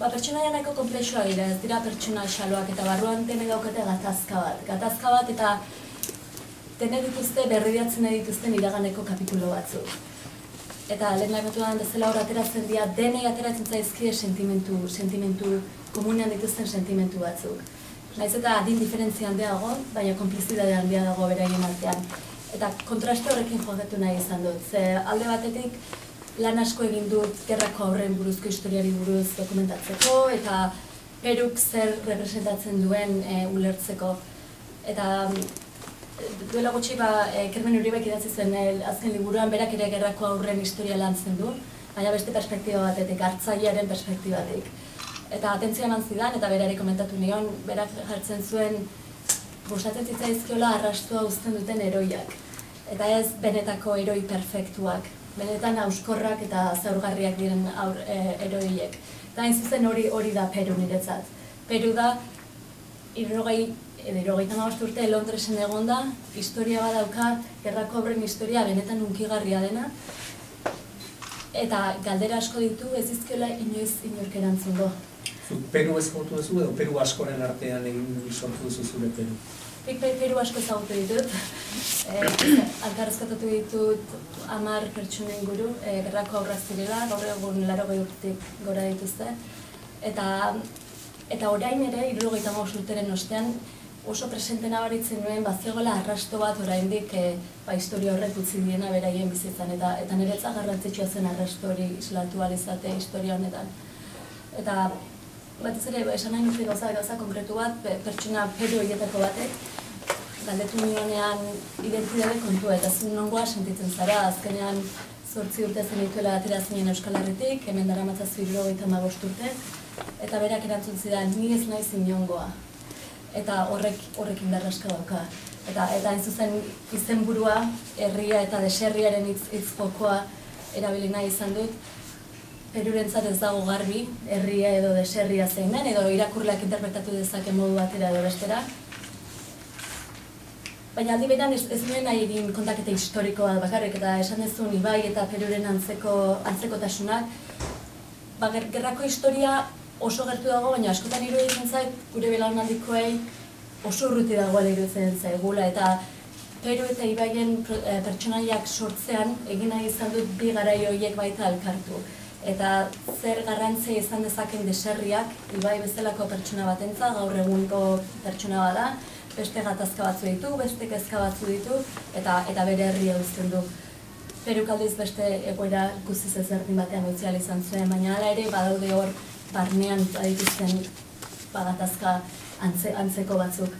Pertsonaia nahiko komplexua dira, ez dira pertsona xaloak eta barruan dene daukate gatazka bat. Gatazka bat eta dene dituzte, berridatzen dituzten iraganeko kapitulo batzuk. Eta lehen nahi bezala hor ateratzen dira, denei ateratzen zaizkie sentimentu komunean dituzten sentimentu batzuk. Naiz eta adin diferentzia handia dago, baina konplizidade handia dago beraien artean. Eta kontraste horrekin jokatu nahi izan dut. Ze alde batetik lan asko egin dut gerrako aurren buruzko historiari buruz dokumentatzeko eta Peruk zer representatzen duen ulertzeko. Eta duela gutxi Kermen Uribek idatzi zuen azken liburuan berak ere gerrako aurren historia lantzen du, baina beste perspektiba batetik, hartzailearen perspektibatik. Eta atentzioa eman zidan eta berari komentatu nion, berak jartzen zuen gustatzen zitzaizkiola arrastua uzten duten heroiak. Eta ez benetako heroi perfektuak, benetan hauskorrak eta zaurgarriak diren heroiek. Eta hain zuzen hori da Peru niretzat. Peru da, 75 urte Londresen egonda, historia badauka, gerrako aurren historia benetan hunkigarria dena, eta galdera asko ditu ez dizkiola inoiz inork erantzungo. Peru ezagutu duzu edo Peru askoren artean egin sortu duzu zure Peru? Nik Peru asko ezagutu ditut. Elkarrezkatatu ditut 10 pertsona inguru, gerrako aurrak zirela, gaur egun 80 urtetik gora dituzte. Eta orain ere, 75 urteren ostean, oso presente nabaritzen nuen bazegoela arrasto bat oraindik historia horrek utzi diena beraien bizitzan. Eta niretzat garrantzitsua zen arrasto hori islatu ahal izate historia honetan. Eta batez ere, esan nahi nuke gauza konkretu bat, pertsona Peru horietako batek, galdetu nionean identitate kontua eta zu nongoa sentitzen zara, azkenean 8 urte zen dituela atera zinen Euskal Herritik, hemen daramatzazu 75 urte, eta berak erantzun zidan, ni ez naiz inongoa. Eta horrek indarra asko dauka. Eta hain zuzen izenburua, herria eta deserriaren hitz jokoa erabili nahi izan dut, Perurentzat ez dago garbi, herria edo deserria zein den, edo irakurleak interpretatu dezake modu batera edo bestera. Baina aldi berean ez nuen nahi egin kontaketa historiko bat bakarrik, eta esan dezun Ibai eta Peruren antzekotasunak. Gerrako historia oso gertu dago, baina askotan iruditzen zait, gure belaunaldikoei oso urruti dagoela iruditzen zaigula, eta Peru eta Ibaien pertsonaiak sortzean egin nahi izan dut bi garai horiek baita elkartu. Eta zer garrantzia izan dezaken deserriak, Ibai bezalako pertsona batentza, gaur egungo pertsona bada, beste gatazka batzu ditu, beste kezka batzu ditu, eta bere herria uzten du. Peruk aldiz beste egoera guztiz ezberdin batean utzi ahal izan zuen, baina hala ere badaude hor barnean dituzten gatazka antzeko batzuk.